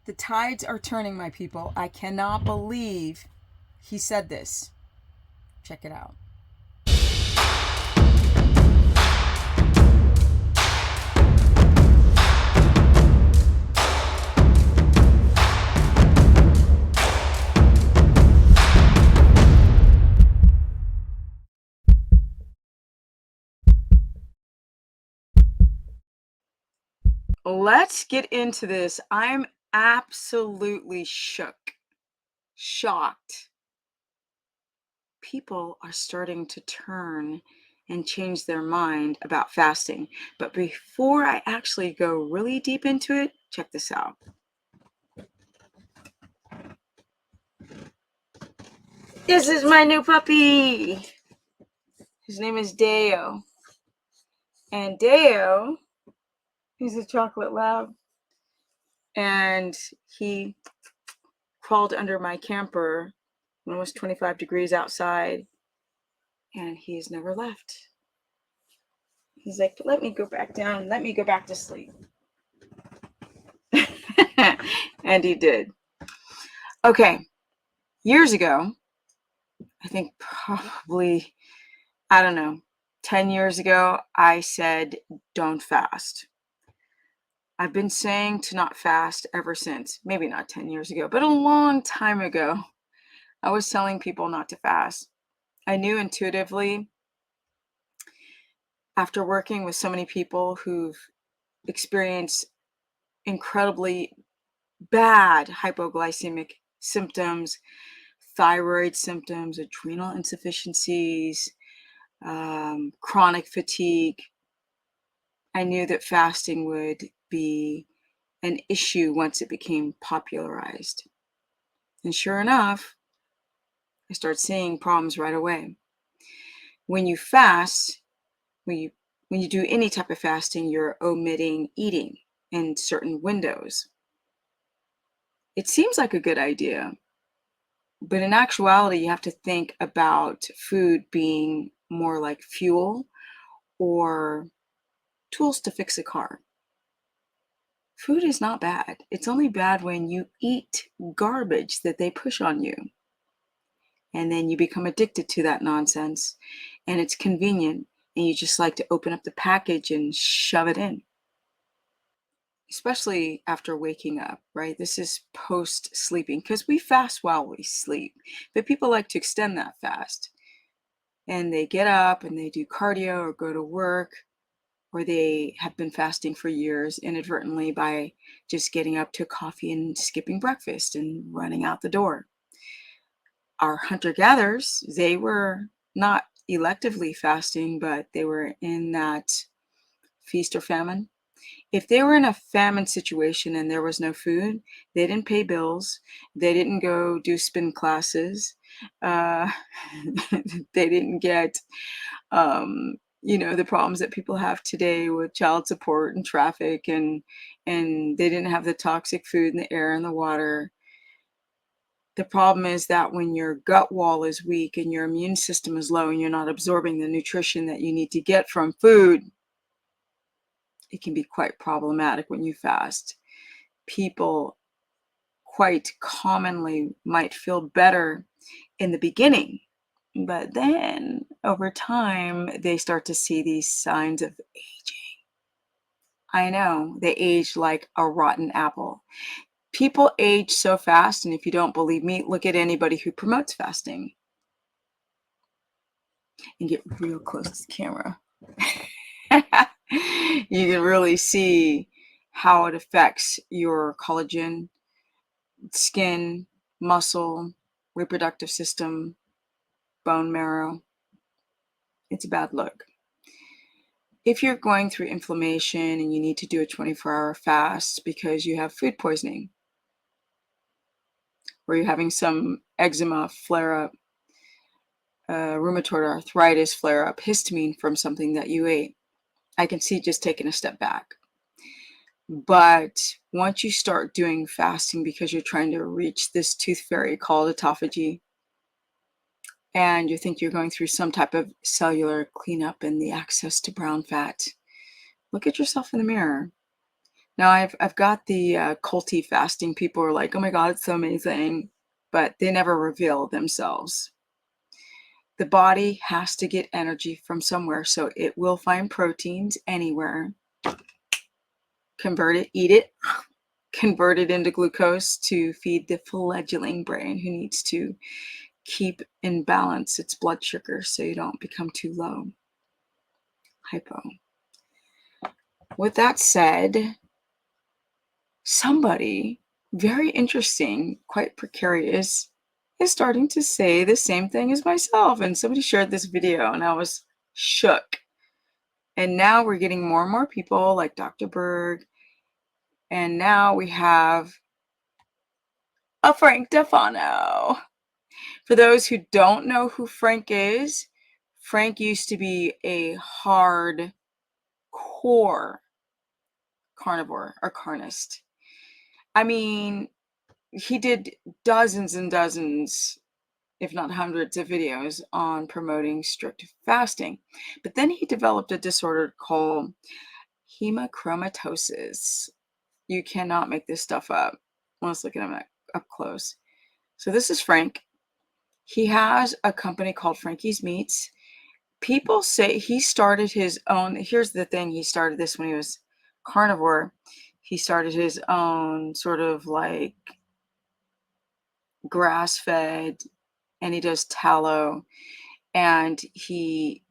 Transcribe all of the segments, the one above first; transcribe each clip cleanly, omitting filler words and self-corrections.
The tides are turning, my people. I cannot believe he said this. Check it out. Let's get into this. I'm absolutely shocked. People are starting to turn and change their mind about fasting. But before I actually go really deep into it, check this out. This is my new puppy. His name is Deo. And Deo, he's a chocolate lab. And he crawled under my camper when it was 25 degrees outside. And he's never left. He's like, let me go back down. Let me go back to sleep. And he did. Okay. Years ago, I think probably, I don't know, 10 years ago, I said, don't fast. I've been saying to not fast ever since. Maybe not 10 years ago, but a long time ago, I was telling people not to fast. I knew intuitively, after working with so many people who've experienced incredibly bad hypoglycemic symptoms, thyroid symptoms, adrenal insufficiencies, chronic fatigue, I knew that fasting would be an issue once it became popularized. And sure enough, I started seeing problems right away. When you fast, when you do any type of fasting, you're omitting eating in certain windows. It seems like a good idea, but in actuality, you have to think about food being more like fuel or tools to fix a car. Food is not bad. It's only bad when you eat garbage that they push on you. And then you become addicted to that nonsense. And it's convenient. And you just like to open up the package and shove it in. Especially after waking up, right? This is post-sleeping because we fast while we sleep. But people like to extend that fast. And they get up and they do cardio or go to work, or they have been fasting for years inadvertently by just getting up to coffee and skipping breakfast and running out the door. Our hunter-gatherers, they were not electively fasting, but they were in that feast or famine. If they were in a famine situation and there was no food, they didn't pay bills, they didn't go do spin classes, they didn't get the problems that people have today with child support and traffic, and they didn't have the toxic food in the air and the water. The problem is that when your gut wall is weak and your immune system is low and you're not absorbing the nutrition that you need to get from food, it can be quite problematic when you fast. People quite commonly might feel better in the beginning, but then over time, they start to see these signs of aging. I know, they age like a rotten apple. People age so fast, and if you don't believe me, look at anybody who promotes fasting. And get real close to the camera. You can really see how it affects your collagen, skin, muscle, reproductive system, bone marrow. It's a bad look. If you're going through inflammation and you need to do a 24-hour fast because you have food poisoning, or you're having some eczema flare-up, rheumatoid arthritis flare-up, histamine from something that you ate, I can see just taking a step back. But once you start doing fasting because you're trying to reach this tooth fairy called autophagy, and you think you're going through some type of cellular cleanup and the access to brown fat, look at yourself in the mirror. Now I've got the culty fasting. People are like, "Oh my God, it's so amazing," but they never reveal themselves. The body has to get energy from somewhere, so it will find proteins anywhere, convert it, eat it, convert it into glucose to feed the fledgling brain who needs to keep in balance its blood sugar so you don't become too low. Hypo. With that said, somebody very interesting, quite precarious, is starting to say the same thing as myself. And somebody shared this video and I was shook. And now we're getting more and more people like Dr. Berg. And now we have a Frank Tufano. For those who don't know who Frank is, Frank used to be a hard core carnivore or carnist. I mean, he did dozens and dozens, if not hundreds of videos on promoting strict fasting. But then he developed a disorder called hemochromatosis. You cannot make this stuff up. Let's look at him up close. So this is Frank. He has a company called Frankie's Meats. People say he started his own. Here's the thing. He started this when he was carnivore. He started his own sort of like grass-fed, and he does tallow, and he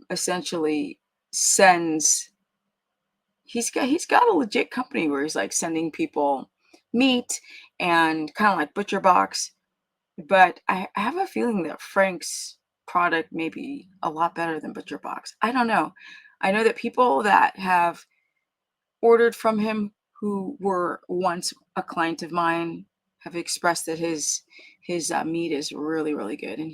essentially sends. He's got a legit company where he's like sending people meat and kind of like Butcher Box. But I have a feeling that Frank's product may be a lot better than Butcher Box. I don't know. I know that people that have ordered from him who were once a client of mine have expressed that his meat is really, really good. And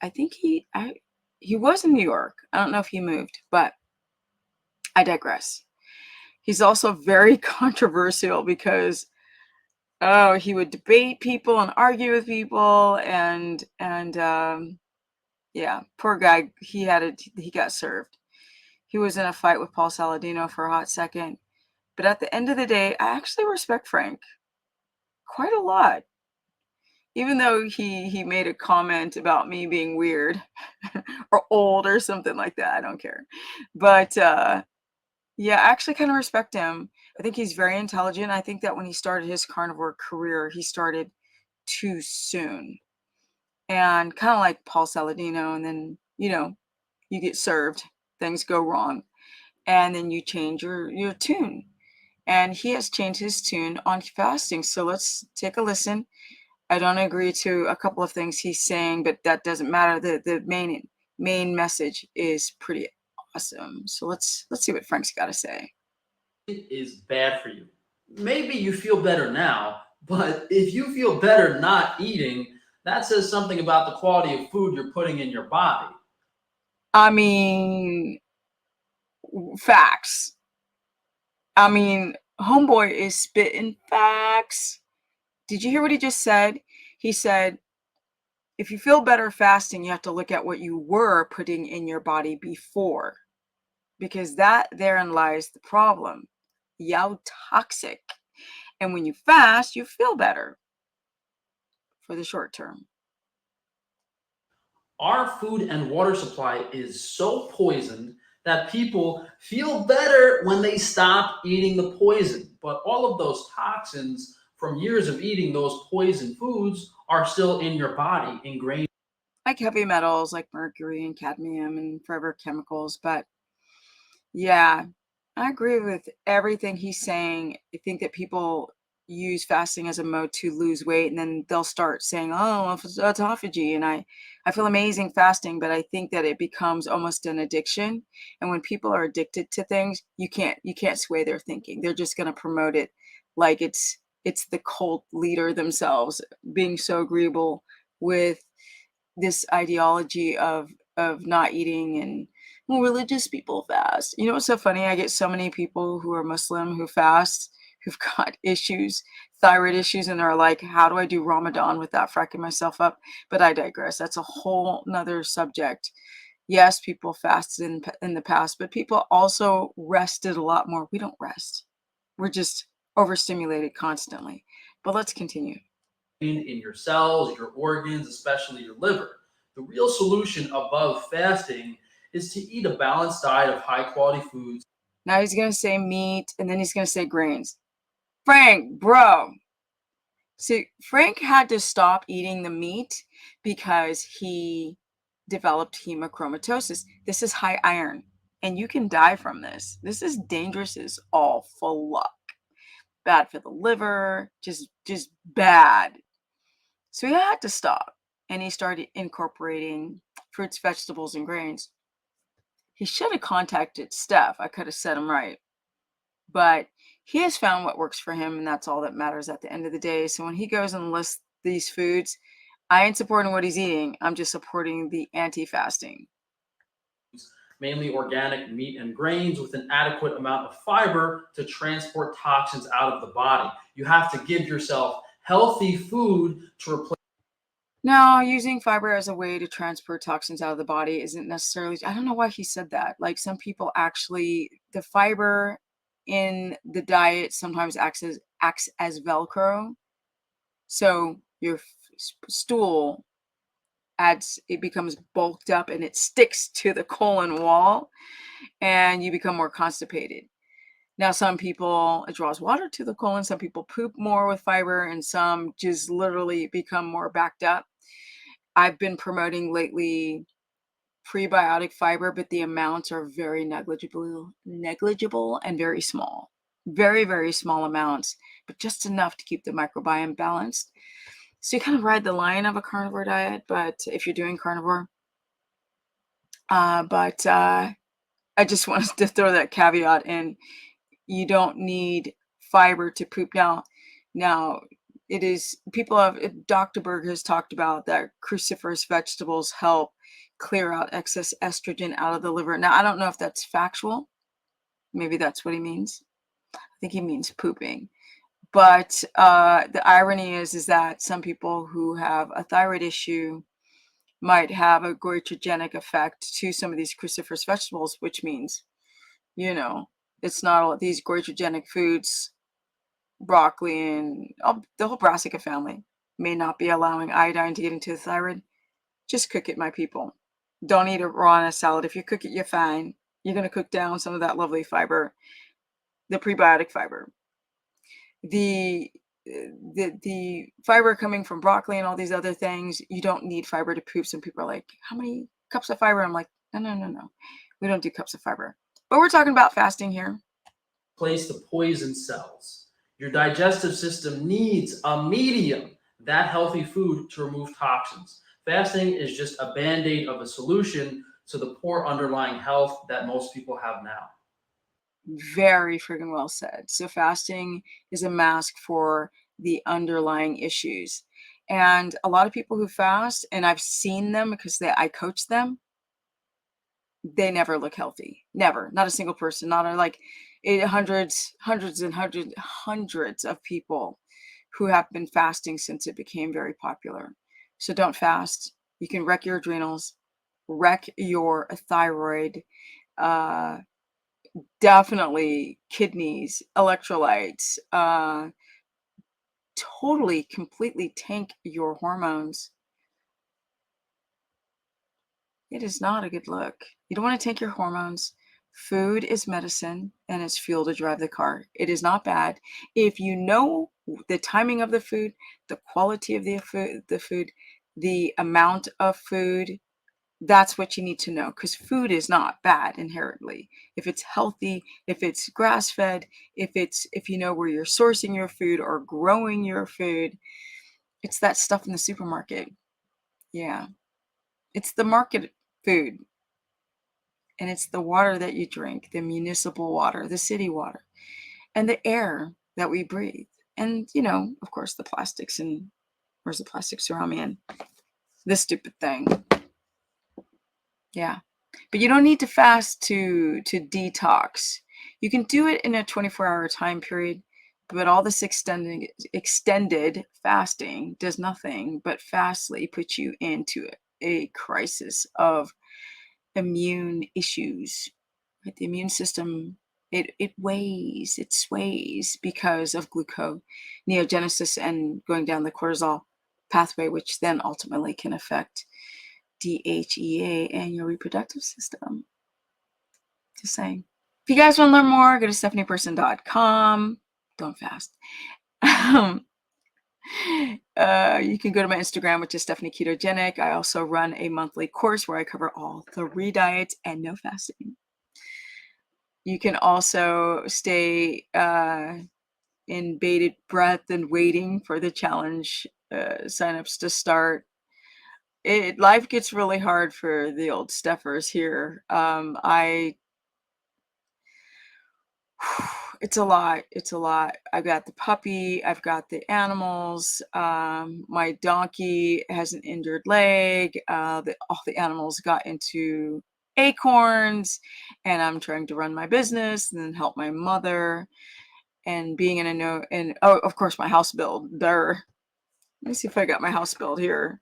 I think he was in New York. I don't know if he moved, but I digress. He's also very controversial because he would debate people and argue with people, and yeah, poor guy. He got served. He was in a fight with Paul Saladino for a hot second. But at the end of the day, I actually respect Frank quite a lot. Even though he made a comment about me being weird or old or something like that. I don't care. But yeah, I actually kind of respect him. I think he's very intelligent. I think that when he started his carnivore career, he started too soon. And kind of like Paul Saladino, and then, you get served, things go wrong, and then you change your tune. And he has changed his tune on fasting. So let's take a listen. I don't agree to a couple of things he's saying, but that doesn't matter. The main message is pretty awesome. So let's see what Frank's got to say. Is bad for you. Maybe you feel better now, but if you feel better not eating, that says something about the quality of food you're putting in your body. I mean, facts. I mean, homeboy is spitting facts. Did you hear what he just said? He said, if you feel better fasting, you have to look at what you were putting in your body before, because that therein lies the problem. You're toxic. And when you fast, you feel better for the short term. Our food and water supply is so poisoned that people feel better when they stop eating the poison. But all of those toxins from years of eating those poison foods are still in your body, ingrained. Like heavy metals like mercury and cadmium and forever chemicals. But yeah, I agree with everything he's saying. I think that people use fasting as a mode to lose weight, and then they'll start saying, "Oh, it's autophagy," and I feel amazing fasting, but I think that it becomes almost an addiction. And when people are addicted to things, you can't sway their thinking. They're just going to promote it like it's the cult leader themselves being so agreeable with this ideology of not eating. And well, religious people fast. You know what's so funny? I get so many people who are Muslim who fast, who've got issues, thyroid issues, and they're like, how do I do Ramadan without fracking myself up? But I digress. That's a whole nother subject. Yes, people fasted in the past, but people also rested a lot more. We don't rest. We're just overstimulated constantly. But let's continue. In your cells, your organs, especially your liver. The real solution above fasting is to eat a balanced diet of high quality foods. Now he's going to say meat and then he's going to say grains. Frank, bro. See, Frank had to stop eating the meat because he developed hemochromatosis. This is high iron, and you can die from this. This is dangerous as all full luck. Bad for the liver, just bad. So he had to stop, and he started incorporating fruits, vegetables, and grains. He should have contacted Steph. I could have set him right. But he has found what works for him, and that's all that matters at the end of the day. So when he goes and lists these foods, I ain't supporting what he's eating. I'm just supporting the anti-fasting. Mainly organic meat and grains with an adequate amount of fiber to transport toxins out of the body. You have to give yourself healthy food to replace. Now, using fiber as a way to transfer toxins out of the body isn't necessarily, I don't know why he said that. Like some people actually, the fiber in the diet sometimes acts as Velcro. So your stool it becomes bulked up and it sticks to the colon wall and you become more constipated. Now, some people, it draws water to the colon. Some people poop more with fiber and some just literally become more backed up. I've been promoting lately prebiotic fiber, but the amounts are very negligible and very small. Very, very small amounts, but just enough to keep the microbiome balanced. So you kind of ride the line of a carnivore diet, but if you're doing carnivore, I just wanted to throw that caveat in. You don't need fiber to poop. Now it is people have Dr. Berg has talked about that cruciferous vegetables help clear out excess estrogen out of the liver. Now I don't know if that's factual. Maybe that's what he means. I think he means pooping. But the irony is that some people who have a thyroid issue might have a goitrogenic effect to some of these cruciferous vegetables, which means, it's not all these goitrogenic foods, broccoli and the whole brassica family may not be allowing iodine to get into the thyroid. Just cook it, my people. Don't eat it raw in a salad. If you cook it, you're fine. You're going to cook down some of that lovely fiber, the prebiotic fiber. The fiber coming from broccoli and all these other things, you don't need fiber to poop. Some people are like, how many cups of fiber? I'm like, no. We don't do cups of fiber. But we're talking about fasting here. Replace the poison cells. Your digestive system needs a medium, that healthy food, to remove toxins. Fasting is just a band aid of a solution to the poor underlying health that most people have now. Very freaking well said. So fasting is a mask for the underlying issues. And a lot of people who fast, and I've seen them because I coach them, they never look healthy. Never. Not a single person. Not a, like hundreds of people who have been fasting since it became very popular. So don't fast. You can wreck your adrenals, wreck your thyroid, definitely kidneys, electrolytes, totally, completely tank your hormones. It is not a good look. You don't want to tank your hormones. Food is medicine and it's fuel to drive the car. It is not bad. If you know the timing of the food, the quality of the food, the amount of food, that's what you need to know, because food is not bad inherently. If it's healthy, if it's grass-fed, if you know where you're sourcing your food or growing your food, it's that stuff in the supermarket. Yeah. It's the market food. And it's the water that you drink, the municipal water, the city water, and the air that we breathe. And, of course, the plastics and where's the plastics around me and this stupid thing. Yeah. But you don't need to fast to detox. You can do it in a 24-hour time period, but all this extended fasting does nothing but fastly put you into a crisis of immune issues. Right? The immune system It weighs, it sways because of gluconeogenesis and going down the cortisol pathway, which then ultimately can affect DHEA and your reproductive system. Just saying. If you guys want to learn more, go to stephanieperson.com. Don't fast. You can go to my Instagram, which is Stephanie Ketogenic. I also run a monthly course where I cover all 3 diets and no fasting. You can also stay in bated breath and waiting for the challenge signups to start. Life gets really hard for the old Steffers here. It's a lot. It's a lot. I've got the puppy. I've got the animals. My donkey has an injured leg. All the animals got into acorns, and I'm trying to run my business and then help my mother. And being in of course, my house build. Let me see if I got my house build here.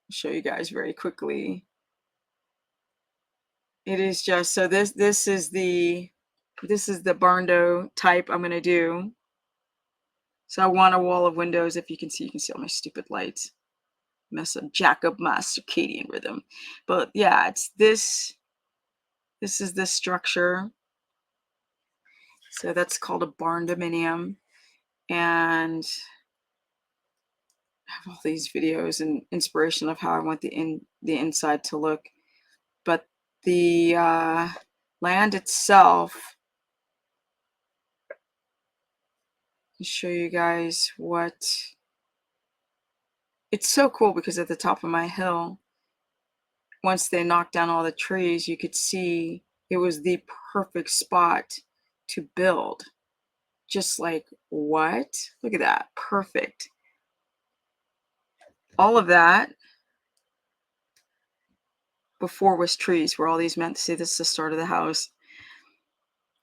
I'll show you guys very quickly. It is just so this is the barndo type I'm gonna do. So I want a wall of windows. If you can see all my stupid lights. Jack up my circadian rhythm. But yeah, it's this. This is the structure. So that's called a barn dominium. And I have all these videos and inspiration of how I want the inside to look. But the land itself, I'll show you guys what. It's so cool because at the top of my hill, once they knocked down all the trees, you could see it was the perfect spot to build. Just like, what? Look at that. Perfect. All of that before was trees, where all these meant to say this is the start of the house.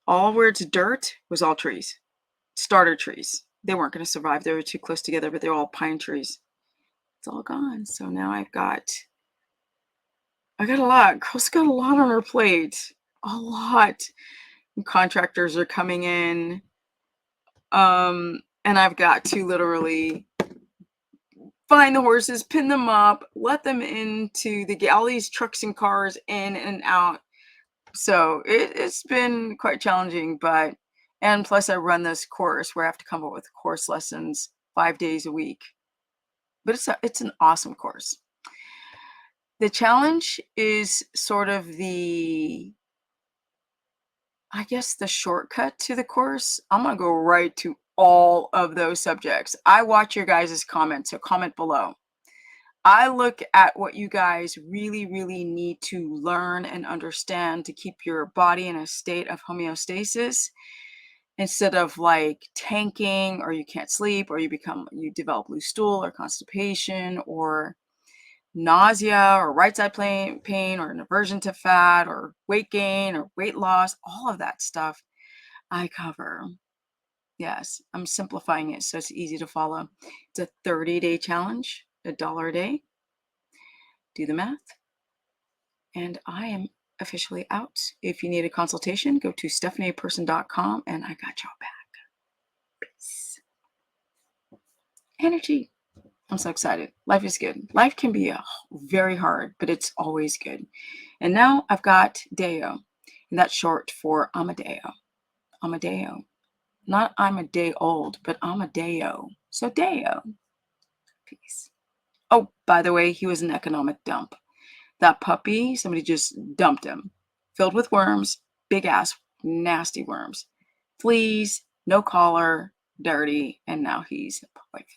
All where it's dirt was all trees. Starter trees. They weren't going to survive. They were too close together, but they're all pine trees. It's all gone. So now I got a lot. Girl's got a lot on her plate. A lot. And contractors are coming in. And I've got to literally find the horses, pin them up, let them into all these trucks and cars in and out. So it's been quite challenging, and plus I run this course where I have to come up with course lessons 5 days a week. But it's an awesome course. The challenge is sort of the shortcut to the course. I'm going to go right to all of those subjects. I watch your guys' comments, so comment below. I look at what you guys really, really need to learn and understand to keep your body in a state of homeostasis instead of like tanking, or you can't sleep, or you develop loose stool or constipation or nausea or right side pain or an aversion to fat or weight gain or weight loss. All of that stuff I cover. Yes, I'm simplifying it so it's easy to follow. It's a 30-day challenge, $1 a day. Do the math. And I am officially out. If you need a consultation, go to stephanieperson.com and I got y'all back. Peace. Energy. I'm so excited. Life is good. Life can be very hard, but it's always good. And now I've got Deo, and that's short for Amadeo. Amadeo. Not I'm a day old, but Amadeo. So Deo. Peace. Oh, by the way, he was an economic dump. That puppy, somebody just dumped him. Filled with worms, big ass, nasty worms. Fleas, no collar, dirty, and now he's poisonous.